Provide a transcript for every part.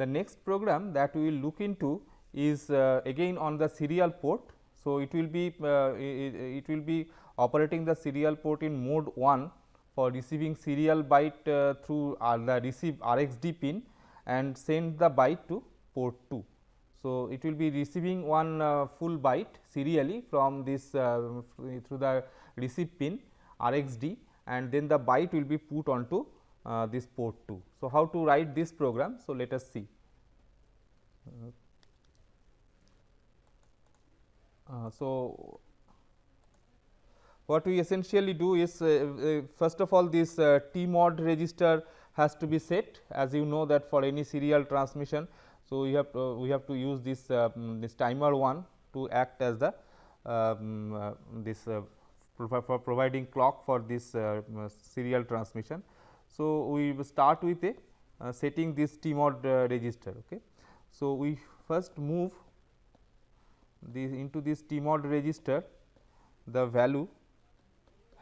The next program that we will look into is again on the serial port. So, it will be operating the serial port in mode 1 for receiving serial byte through the receive RxD pin and send the byte to port 2. So, it will be receiving one full byte serially from this through the receive pin RxD, and then the byte will be put onto this port 2. So, how to write this program? So, let us see. So, what we essentially do is first of all this T mod register has to be set, as you know that for any serial transmission. So, we have to use this this timer 1 to act as the for providing clock for this serial transmission. So, we will start with a setting this T mod register. Okay. So, we first move this into this T mod register the value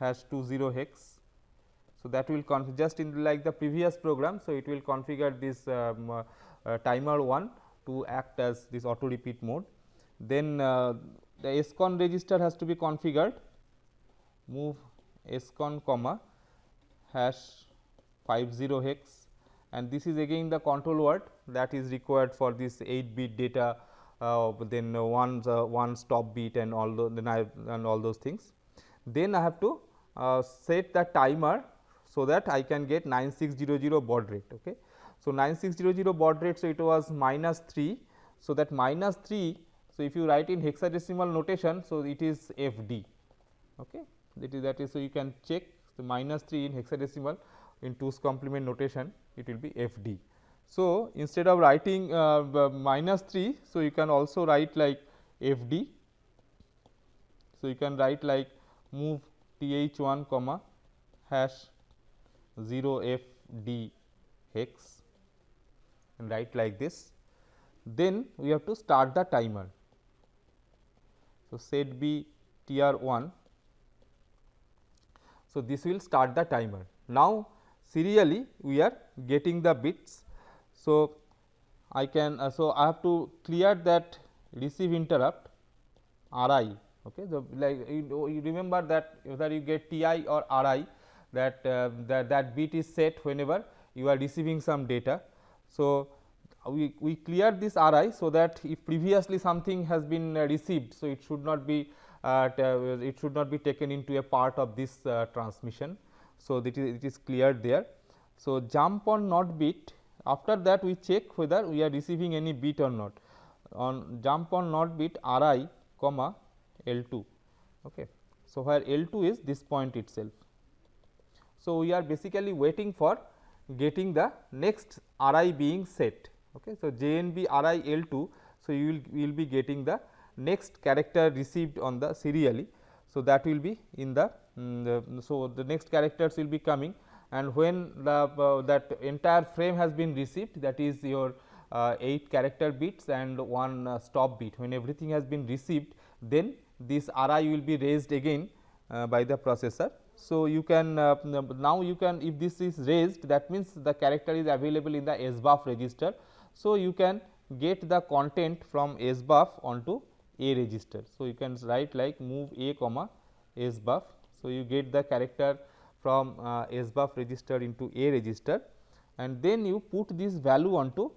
#20 hex. So, that will just in like the previous program. So, it will configure this timer 1 to act as this auto repeat mode. Then the SCON register has to be configured, move SCON comma #50 hex, and this is again the control word that is required for this 8 bit data, then one stop bit and all those things. Then I have to set the timer so that I can get 9600 baud rate. Okay. So, 9600 baud rate, so it was -3. So, that -3, so if you write in hexadecimal notation, so it is FD. Okay. That is so you can check the -3 in hexadecimal in 2's complement notation, it will be FD. So, instead of writing -3, so you can also write like FD. So, you can write like move TH1 comma #0FD hex and write like this. Then we have to start the timer. So, set B TR1. So, this will start the timer. Now, serially we are getting the bits. So, I can so I have to clear that receive interrupt RI. Okay. So, like you remember that whether you get TI or RI, that bit is set whenever you are receiving some data. So, we clear this RI, so that if previously something has been received, so it should not be taken into a part of this transmission. So, it is cleared there. So, jump on not bit, after that we check whether we are receiving any bit or not. On jump on not bit RI comma L2. Okay. So, where L2 is this point itself. So, we are basically waiting for getting the next RI being set. Okay. So, JNB RI L2. So, you will be getting the next character received on the serially. So, that will be in the so the next characters will be coming, and when the that entire frame has been received, that is your 8 character bits and 1 stop bit. When everything has been received, then this RI will be raised again by the processor. So, you can now you can, if this is raised, that means the character is available in the SBUF register. So, you can get the content from SBUF onto A register. So, you can write like move A comma SBUF. So, you get the character from SBUF register into A register, and then you put this value onto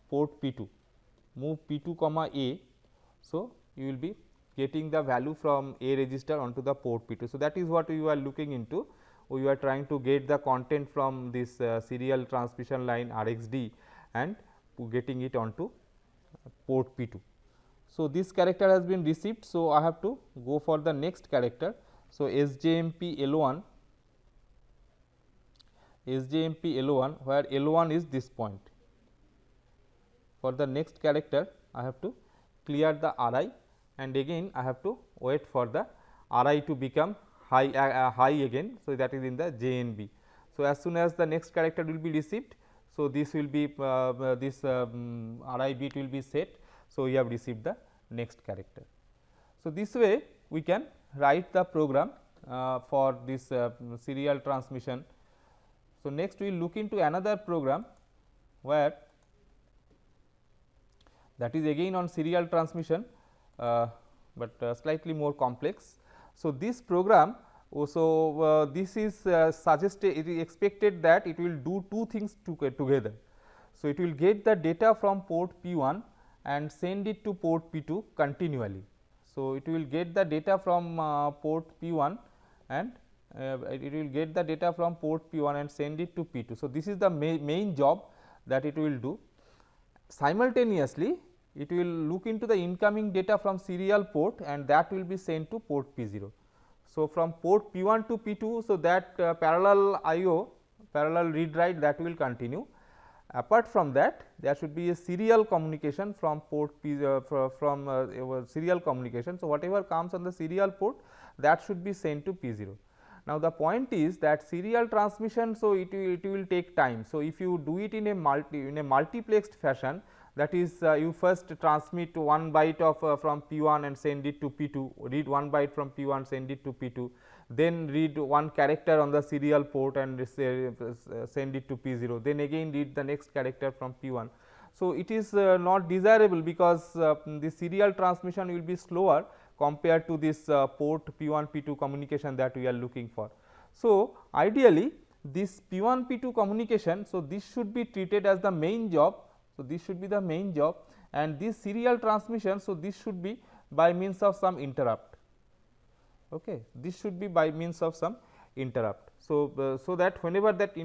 port P2, move P2 comma A. So, you will be getting the value from A register onto the port P2. So, that is what we are looking into. We are trying to get the content from this serial transmission line RxD and getting it onto port P2. So, this character has been received. So, I have to go for the next character. So, SJMP L1, where L1 is this point. For the next character, I have to clear the RI, and again I have to wait for the RI to become high again. So, that is in the JNB. So, as soon as the next character will be received, so this will be this RI bit will be set. So, we have received the next character. So, this way we can write the program for this serial transmission. So, next we will look into another program where that is again on serial transmission, but slightly more complex. So, this program, this is suggested, it is expected that it will do two things together. So, it will get the data from port P1 and send it to port P2 continually. So, it will get the data from port P1 and it will get the data from port P1 and send it to P2. So, this is the main job that it will do. Simultaneously, it will look into the incoming data from serial port and that will be sent to port P0. So, from port P1 to P2, so that parallel IO, parallel read write, that will continue. Apart from that, there should be a serial communication from port P serial communication. So, whatever comes on the serial port, that should be sent to P0. Now, the point is that serial transmission, so it will take time. So, if you do it in a multiplexed fashion, that is you first transmit one byte of from P1 and send it to P2, read one byte from P1, send it to P2, then read one character on the serial port and send it to P0, then again read the next character from P1. So, it is not desirable because the serial transmission will be slower compared to this port P1 P2 communication that we are looking for. So, ideally this P1 P2 communication, so this should be treated as the main job. So, this should be the main job and this serial transmission, so this should be by means of some interrupt. Okay. This should be by means of some interrupt. So, so that whenever that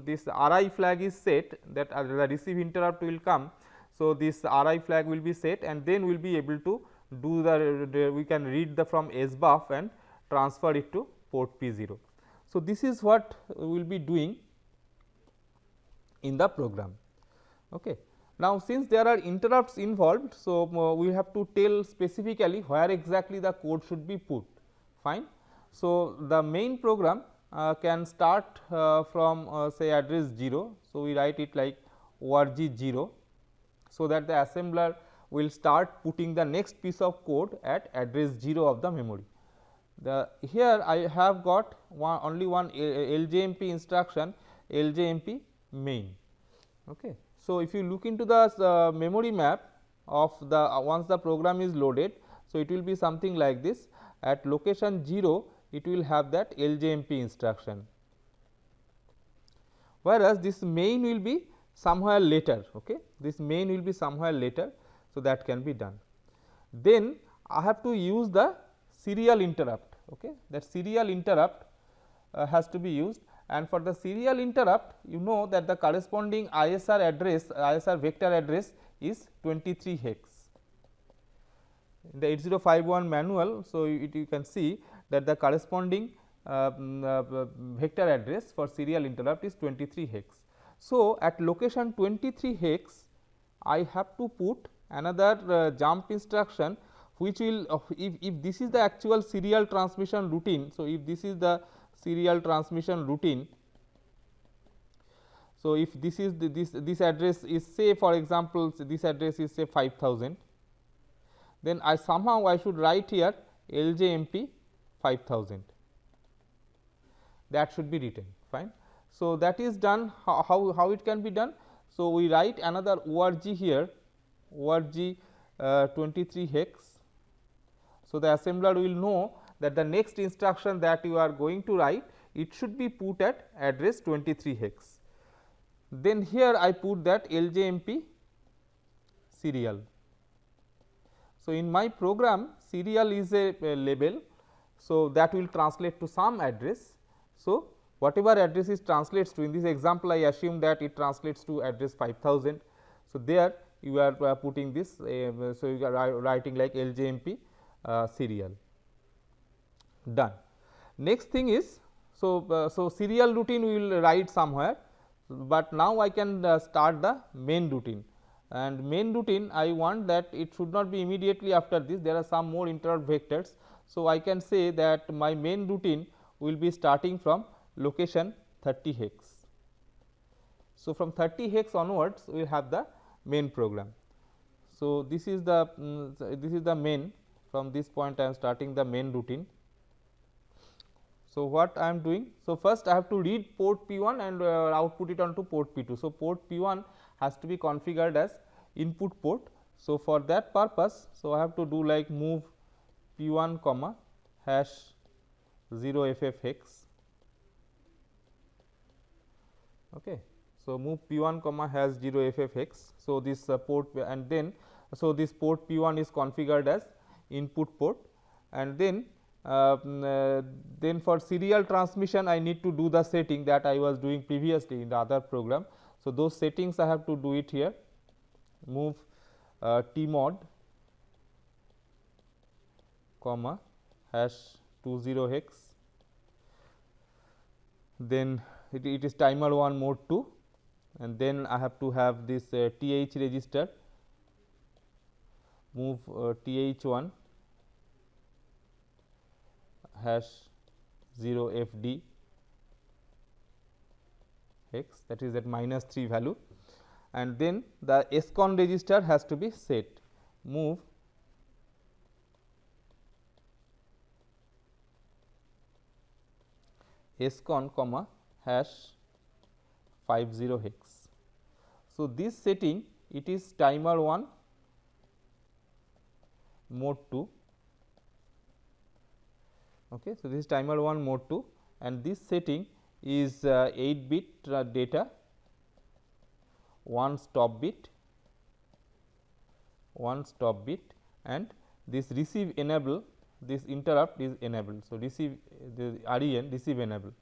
this RI flag is set, that the receive interrupt will come. So, this RI flag will be set and then we will be able to do we can read the from SBUF and transfer it to port P0. So, this is what we will be doing in the program. Okay. Now, since there are interrupts involved, so we have to tell specifically where exactly the code should be put, fine. So, the main program can start from say address 0. So, we write it like org 0, so that the assembler will start putting the next piece of code at address 0 of the memory. Here I have got only one LJMP instruction, LJMP main. Okay. So, if you look into the memory map of the once the program is loaded, so it will be something like this. At location 0, it will have that LJMP instruction, whereas this main will be somewhere later. Okay. This main will be somewhere later. So, that can be done. Then I have to use the serial interrupt. Okay. That serial interrupt has to be used, and for the serial interrupt, you know that the corresponding ISR address, ISR vector address is 23 hex. In the 8051 manual, so you can see that the corresponding vector address for serial interrupt is 23 hex. So, at location 23 hex, I have to put another jump instruction, which will if this is the actual serial transmission routine. So, if this is the serial transmission routine, so if this is this address is say, for example, this address is say 5000, then I should write here LJMP 5000, that should be written, fine. So, that is done. How it can be done? So, we write another org here, org 23 hex. So, the assembler will know that the next instruction that you are going to write, it should be put at address 23 hex. Then here I put that LJMP serial. So, in my program, serial is a label. So, that will translate to some address. So, whatever address it translates to, in this example I assume that it translates to address 5000. So, there you are putting this, so you are writing like LJMP serial, done. Next thing is, so serial routine we will write somewhere, but now I can start the main routine, and main routine I want that it should not be immediately after this, there are some more interrupt vectors. So, I can say that my main routine will be starting from location 30 hex. So, from 30 hex onwards we will have the main program. So, this is the main. From this point I am starting the main routine. So, what I am doing? So, first I have to read port P1 and output it onto port P2. So, port P1 has to be configured as input port. So, for that purpose, so I have to do like move P1 comma hash 0 FF hex. Okay. So, move P1 comma hash 0 FF hex. So, this port and then, so this port P1 is configured as input port, and then for serial transmission I need to do the setting that I was doing previously in the other program. So, those settings I have to do it here, move T mod comma hash 20 hex, then it is timer 1 mode 2, and then I have to have this TH register, move TH1 hash 0 FD hex, that is at -3 value, and then the SCON register has to be set, move SCON comma hash 50 hex. So, this setting it is timer 1 mode 2. Okay. So, this is timer 1 mode 2, and this setting is 8 bit data, 1 stop bit, and this receive enable, this interrupt is enabled. So, receive the REN receive enable.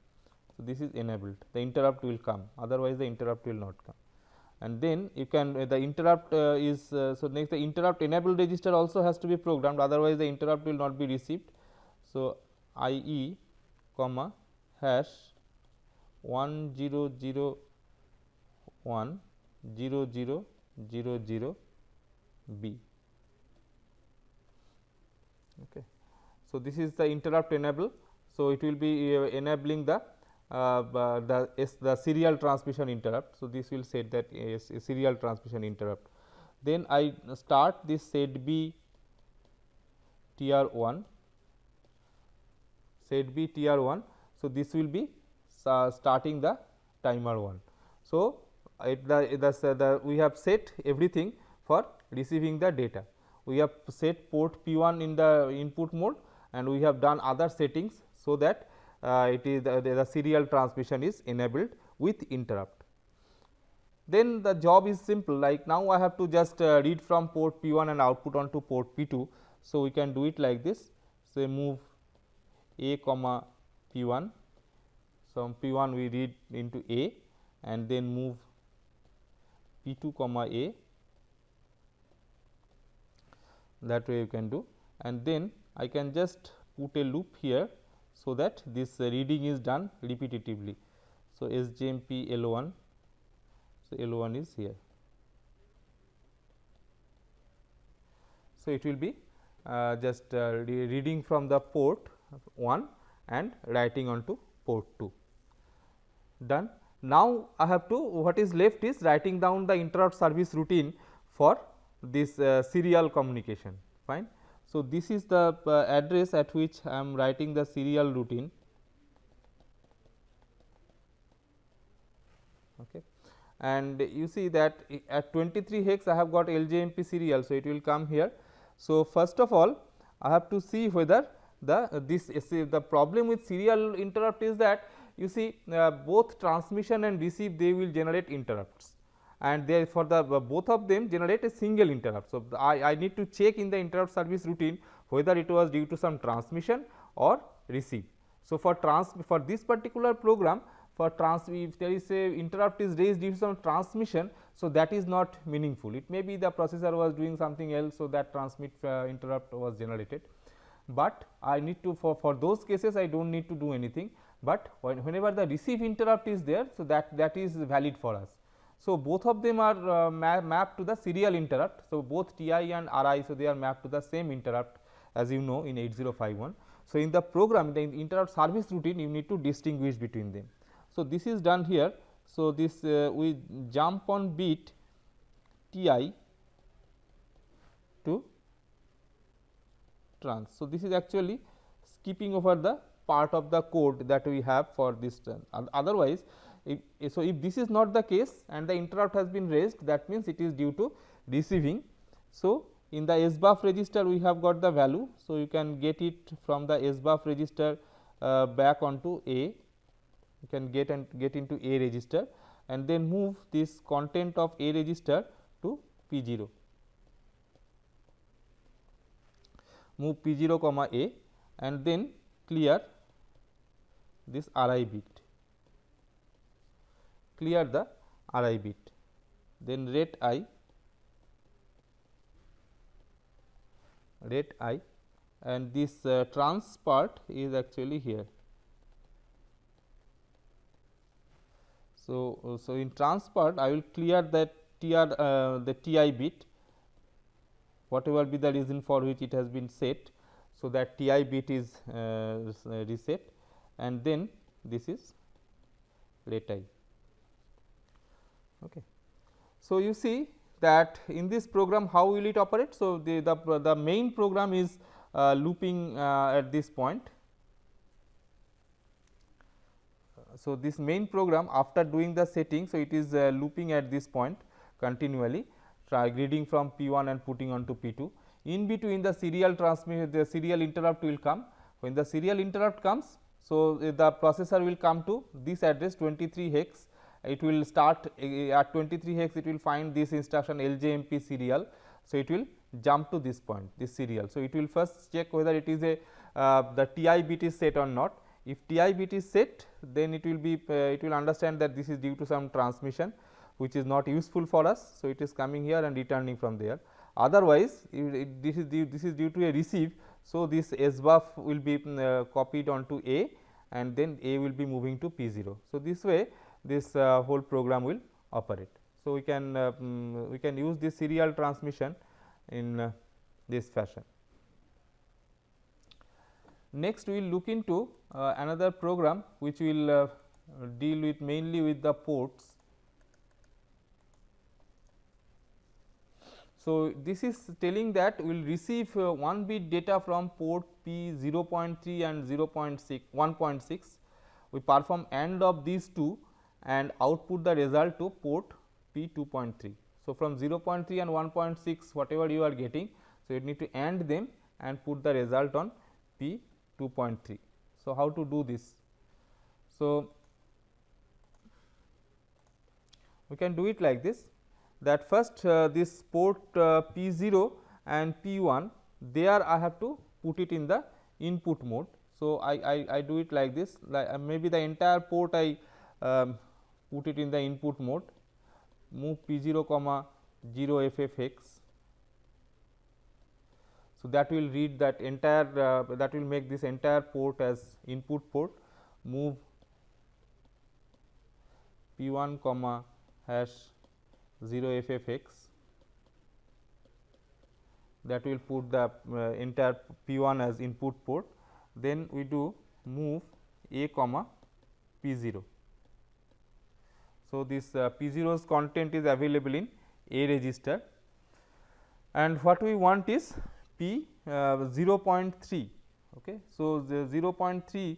So, this is enabled, the interrupt will come, otherwise the interrupt will not come. And then you can the interrupt is so next the interrupt enable register also has to be programmed, otherwise the interrupt will not be received. So, IE comma hash 10010000 B. Okay. So, this is the interrupt enable. So, it will be enabling the serial transmission interrupt. So, this will set that is a serial transmission interrupt. Then I start this set B TR1, set B TR1. So, this will be starting the timer 1. So, we have set everything for receiving the data. We have set port P1 in the input mode, and we have done other settings, so that it is the serial transmission is enabled with interrupt. Then the job is simple, like now I have to just read from port P1 and output onto port P2. So, we can do it like this. So, move A comma P1. So, P1 we read into A, and then move P2 comma A, that way you can do, and then I can just put a loop here, so that this reading is done repetitively. So, SJMP L1, so L1 is here. So, it will be just reading from the port 1 and writing onto port 2. Done. Now, I have to, what is left is writing down the interrupt service routine for this serial communication. Fine. So, this is the address at which I am writing the serial routine. Okay. And you see that at 23 hex I have got LJMP serial. So, it will come here. So, first of all I have to see whether the problem with serial interrupt is that you see both transmission and receive they will generate interrupts, and therefore, the both of them generate a single interrupt. So, I need to check in the interrupt service routine whether it was due to some transmission or receive. So, for this particular program, for if there is a interrupt is raised due to some transmission, so that is not meaningful. It may be the processor was doing something else, so that transmit interrupt was generated, but I need to for those cases I do not need to do anything, but whenever the receive interrupt is there, so that is valid for us. So, both of them are mapped to the serial interrupt. So, both TI and RI, so they are mapped to the same interrupt, as you know in 8051. So, in the program, the interrupt service routine, you need to distinguish between them. So, this is done here. So, this we jump on bit TI to trans. So, this is actually skipping over the part of the code that we have for this. Otherwise, if this is not the case and the interrupt has been raised, that means it is due to receiving. So, in the SBUF register we have got the value. So, you can get it from the SBUF register back onto A, you can get into A register and then move this content of A register to P0, move P0 comma A and then clear this RI bit, clear the RI bit, then rate I, and this trans part is actually here. So, in trans part I will clear that the TI bit, whatever be the reason for which it has been set. So, that TI bit is reset and then this is rate I. Okay. So, you see that in this program how will it operate. So, the main program is looping at this point. So, this main program after doing the setting, so it is looping at this point continually, reading from P1 and putting on to P2. In between the serial transmission, the serial interrupt will come. When the serial interrupt comes, so the processor will come to this address 23 hex. It will start at 23 hex, it will find this instruction LJMP serial. So, it will jump to this point, this serial. So, it will first check whether it is a the TI bit is set or not. If TI bit is set, then it will be it will understand that this is due to some transmission which is not useful for us. So, it is coming here and returning from there. Otherwise, this is due to a receive. So, this SBUF will be copied onto A and then A will be moving to P0. So, this way this whole program will operate. So, we can use this serial transmission in this fashion. Next, we will look into another program which will deal with mainly with the ports. So, this is telling that we will receive 1 bit data from port P 0.3 and 0.6 1.6. We perform AND of these two and output the result to port P 2.3. So, from 0.3 and 1.6 whatever you are getting, so you need to AND them and put the result on P 2.3. So, how to do this? So, we can do it like this, that first this port P0 and P1, there I have to put it in the input mode. So, I do it like this, like maybe the entire port I put it in the input mode, move P0 comma 0 FF hex. So, that will read that entire that will make this entire port as input port, move P1 comma hash 0 FF hex, that will put the entire P1 as input port. Then we do move A comma P0. So, this P0's content is available in A register, and what we want is P 0.3. Okay. So, the 0.3,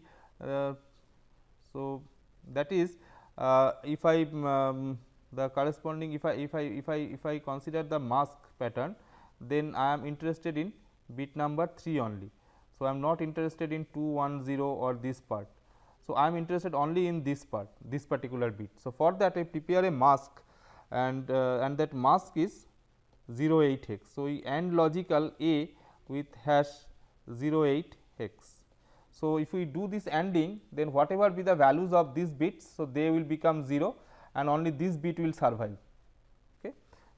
so that is if I the corresponding if I consider the mask pattern, then I am interested in bit number 3 only. So, I am not interested in 2, 1, 0 or this part. So, I am interested only in this part, this particular bit. So, for that I prepare a mask and that mask is 08 hex. So, we AND logical A with hash 08 hex. So, if we do this ANDing, then whatever be the values of these bits, so they will become 0 and only this bit will survive. Okay.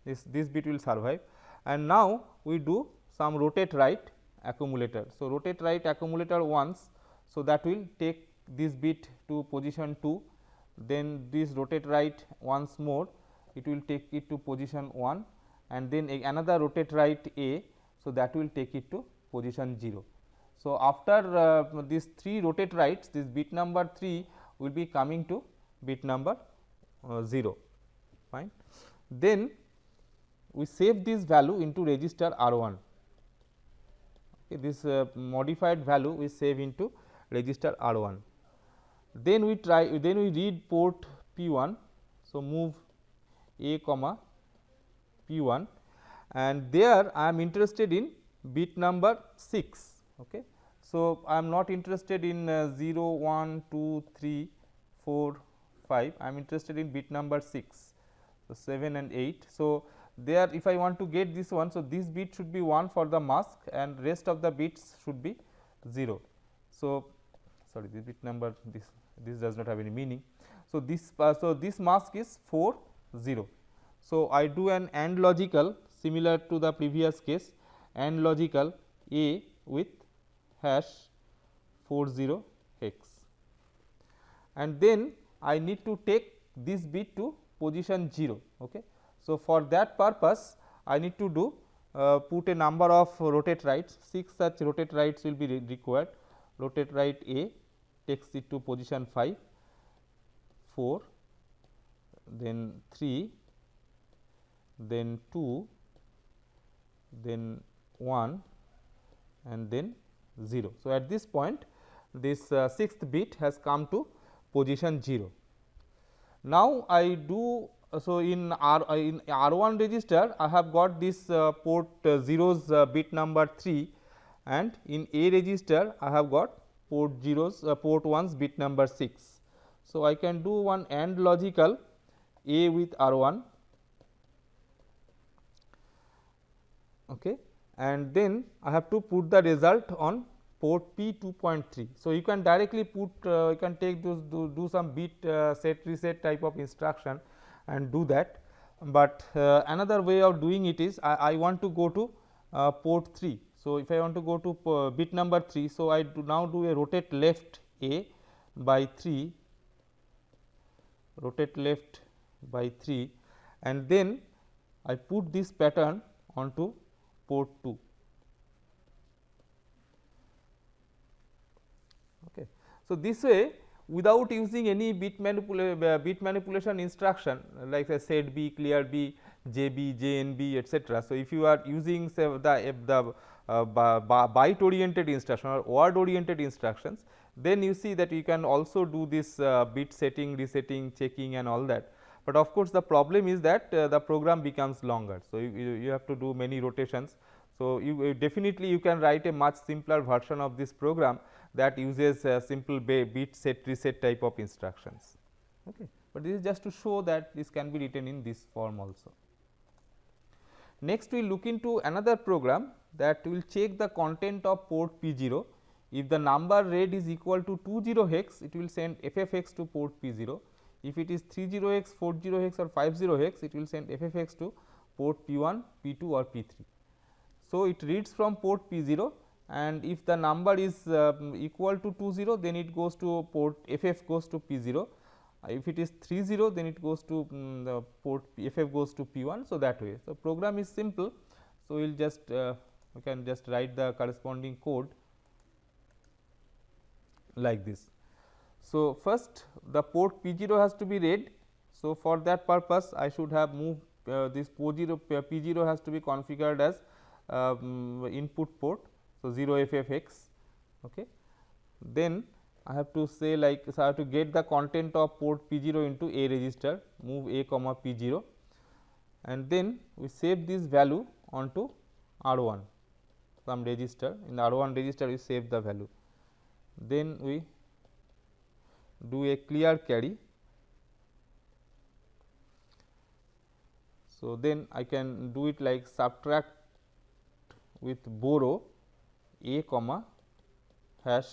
This bit will survive, and now we do some rotate right accumulator. So, rotate right accumulator once. So, that will take this bit to position 2, then this rotate right once more, it will take it to position 1, and then another rotate right A. So, that will take it to position 0. So, after these 3 rotate rights, this bit number 3 will be coming to bit number 0, fine. Then we save this value into register R1. Okay, this modified value we save into register R1. Then we read port P1. So, move A comma P1, and there I am interested in bit number 6. Okay. So, I am not interested in 0, 1, 2, 3, 4, 5, I am interested in bit number 6. So, 7 and 8. So, there if I want to get this one, so this bit should be 1 for the mask and rest of the bits should be 0. So, sorry, this bit number, this does not have any meaning. So, this mask is 4 0. So, I do an AND logical similar to the previous case, AND logical A with hash 40 hex, and then I need to take this bit to position 0. Okay. So, for that purpose I need to do put a number of rotate rights, 6 such rotate rights will be required. Rotate right A takes it to position 5, 4, then 3, then 2, then 1 and then 0. So, at this point this sixth bit has come to position 0. Now, I do so in R1 register I have got this port 0's bit number 3, and in A register I have got port 0's port 1's bit number 6. So, I can do one AND logical A with R1, okay, and then I have to put the result on port P 2.3. So, you can directly put you can take those do some bit set reset type of instruction and do that, but another way of doing it is I want to go to port 3. So, if I want to go to bit number 3, so I now do a rotate left A by 3, rotate left by 3, and then I put this pattern onto port 2. Okay. So, this way without using any bit manipulation instruction like say set B, clear B, JB, JNB, etc. So, if you are using say the byte oriented instruction or word oriented instructions, then you see that you can also do this bit setting, resetting, checking and all that. But of course, the problem is that the program becomes longer. So, you have to do many rotations. So, you definitely you can write a much simpler version of this program that uses simple bit set reset type of instructions. Okay. But this is just to show that this can be written in this form also. Next, we will look into another program that will check the content of port P0. If the number read is equal to 20 hex, it will send FFX to port P0. If it is 30 hex, 40 hex or 50 hex, it will send FFX to port P1, P2 or P3. So, it reads from port P0, and if the number is equal to 20, then it goes to port FF goes to P0. If it is 30, then it goes to the port FF goes to P1. So, that way. So, program is simple. So, we will just we can just write the corresponding code like this. So, first the port P0 has to be read. So, for that purpose I should have moved this P0 has to be configured as input port. So, 0 FFX. Okay. Then I have to say like, so I have to get the content of port P0 into A register, move A comma P0, and then we save this value onto R1 some register. In the R1 register we save the value. Then we do a clear carry. So, then I can do it like subtract with borrow A comma hash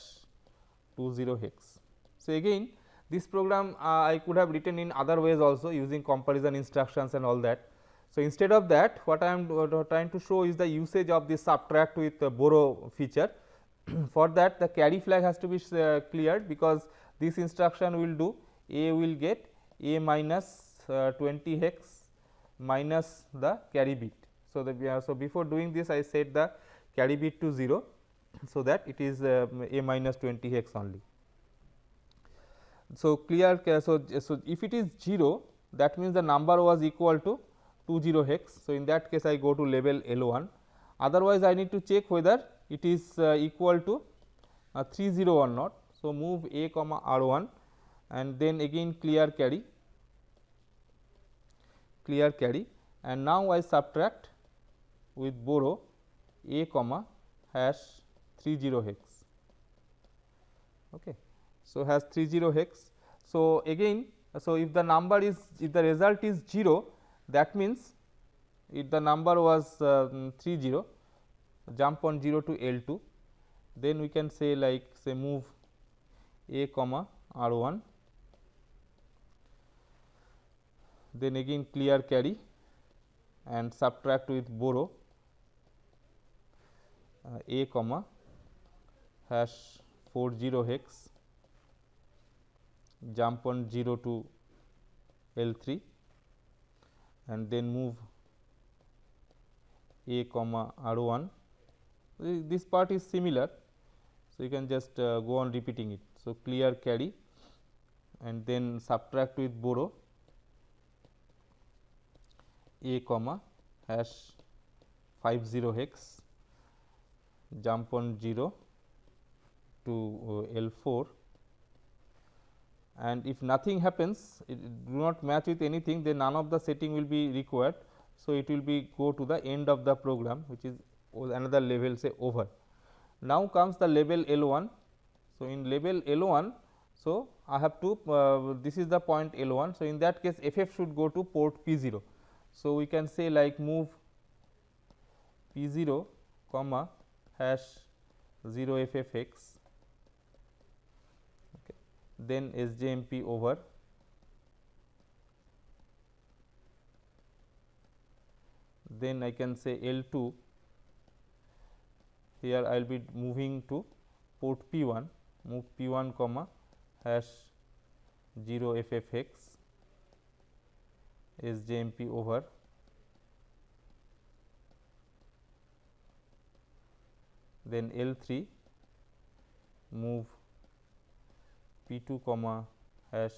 20 hex. So, again this program I could have written in other ways also using comparison instructions and all that. So, instead of that, what I am trying to show is the usage of this subtract with borrow feature. For that, the carry flag has to be cleared, because this instruction will do A will get A minus 20 hex minus the carry bit. So, so before doing this I set the carry bit to 0, so that it is A minus 20 hex only. So, clear. So, if it is 0, that means the number was equal to 20 hex. So, in that case I go to label L1, otherwise I need to check whether it is equal to 30 or not. So, move A comma R1 and then again clear carry, and now I subtract with borrow A comma hash 30 hex. Okay. So, has 30 hex. So, again, so if the number is, if the result is 0, that means if the number was 30, jump on 0 to L2, then we can say like say move A comma R1, then again clear carry and subtract with borrow A comma hash 40 hex, jump on 0 to L3 and then move A comma R1. This part is similar, so you can just go on repeating it. So, clear carry and then subtract with borrow A comma hash 50 hex, jump on 0 to L4, and if nothing happens, it do not match with anything, then none of the setting will be required. So, it will be go to the end of the program, which is another level say over. Now, comes the level L1. So, in level L1, so I have to this is the point L1. So, in that case FF should go to port P0. So, we can say like move P0 comma hash 0 FFX, okay. Then SJMP over, then I can say L2, here I will be moving to port P1, move P1 comma hash 0 FFX, SJMP over, then L3 move P2 comma hash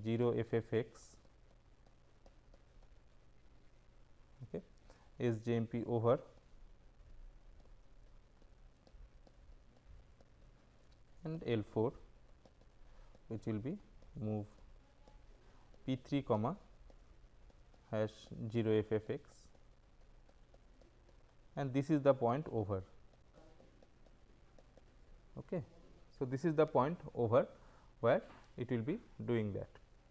0 FFX, okay, SJMP over, and L4, which will be move P3 comma hash 0 FFX, and this is the point over. Okay. So, this is the point over where it will be doing that.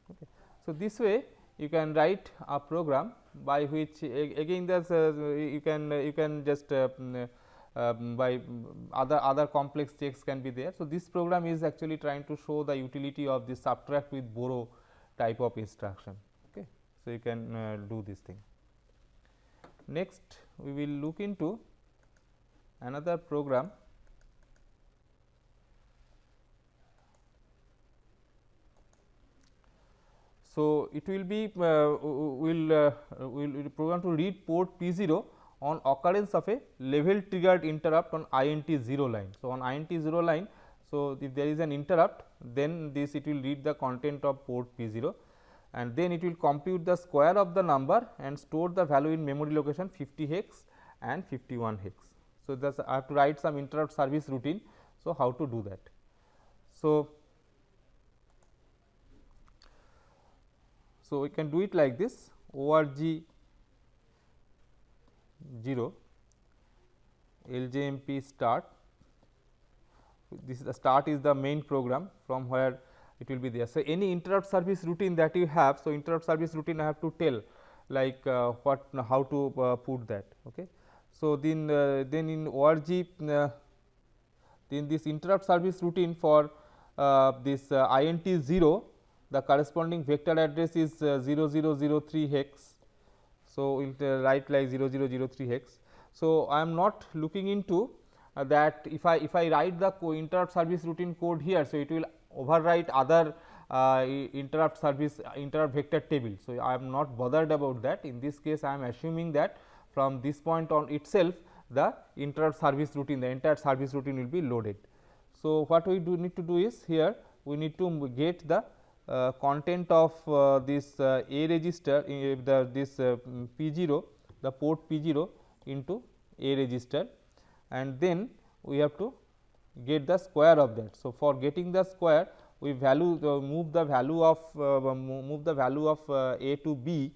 Okay. So, this way you can write a program by which again you can just by other complex checks can be there. So, this program is actually trying to show the utility of this subtract with borrow type of instruction. Okay. So, you can do this thing. Next, we will look into another program. So, it will be will program to read port P0 on occurrence of a level triggered interrupt on INT 0 line. So, on INT 0 line, so if there is an interrupt, then this it will read the content of port P0 and then it will compute the square of the number and store the value in memory location 50 hex and 51 hex. So, thus I have to write some interrupt service routine. So, how to do that? So, we can do it like this: org 0 LJMP start. This is the start is the main program from where it will be there. So, any interrupt service routine that you have. So, interrupt service routine I have to tell like how to put that. Okay. So, then in org then this interrupt service routine for this INT 0, the corresponding vector address is 0003 hex. So, we will write like 0003 hex. So, I am not looking into that if I write the interrupt service routine code here. So, it will overwrite other interrupt vector table. So, I am not bothered about that. In this case, I am assuming that from this point on itself the interrupt service routine, the entire service routine will be loaded. So, what we need to do is here we need to get the content of this A register this P0, the port P0 into A register, and then we have to get the square of that. So, for getting the square, we move the value of A to B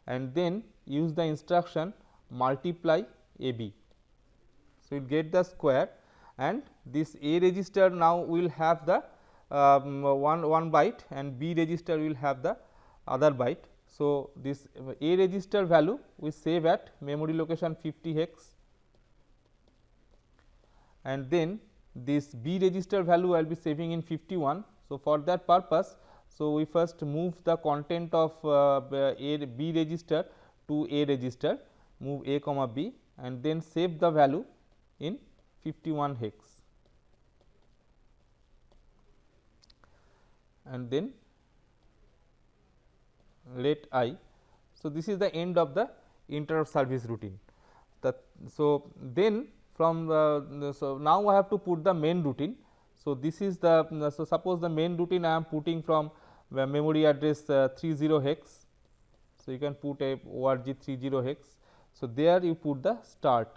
and then use the instruction multiply A B. So, you will get the square, and this A register now will have the one byte, and B register will have the other byte. So, this A register value we save at memory location 50 hex, and then this B register value I will be saving in 51. So, for that purpose, so we first move the content of B register to A register, move A comma B, and then save the value in 51 hex, and then let I. So, this is the end of the interrupt service routine. So, then from so now I have to put the main routine. So, this is the so suppose the main routine I am putting from memory address 30 hex. So, you can put a org 30 hex. So, there you put the start.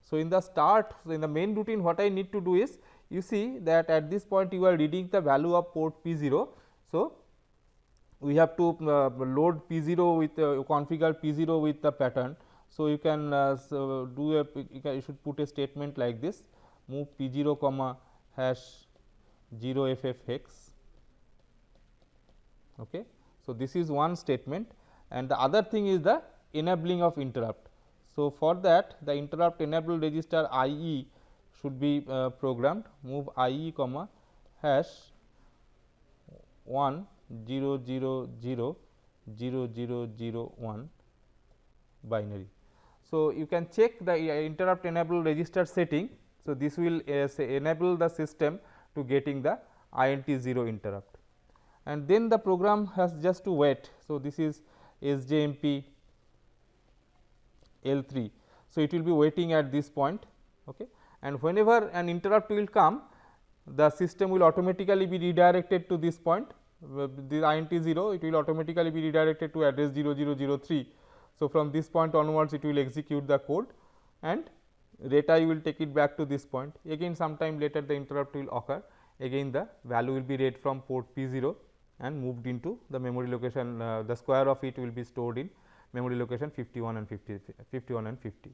So, in the start, so in the main routine, what I need to do is, you see that at this point you are reading the value of port P0. So, we have to load P0 with configure P0 with the pattern. So, you can so do a you should put a statement like this, move P0 comma hash 0 FF hex. Okay. So, this is one statement, and the other thing is the enabling of interrupt. So, for that the interrupt enable register IE should be programmed, move IE comma hash 1 0 0 0 0 0 0 1 binary. So, you can check the interrupt enable register setting. So, this will say enable the system to getting the INT 0 interrupt, and then the program has just to wait. So, this is SJMP L3. So, it will be waiting at this point, okay. And whenever an interrupt will come, the system will automatically be redirected to this point, the INT 0, it will automatically be redirected to address 0003. So, from this point onwards it will execute the code, and rate I will take it back to this point. Again sometime later the interrupt will occur, again the value will be read from port P0 and moved into the memory location, the square of it will be stored in memory location 51 and 50.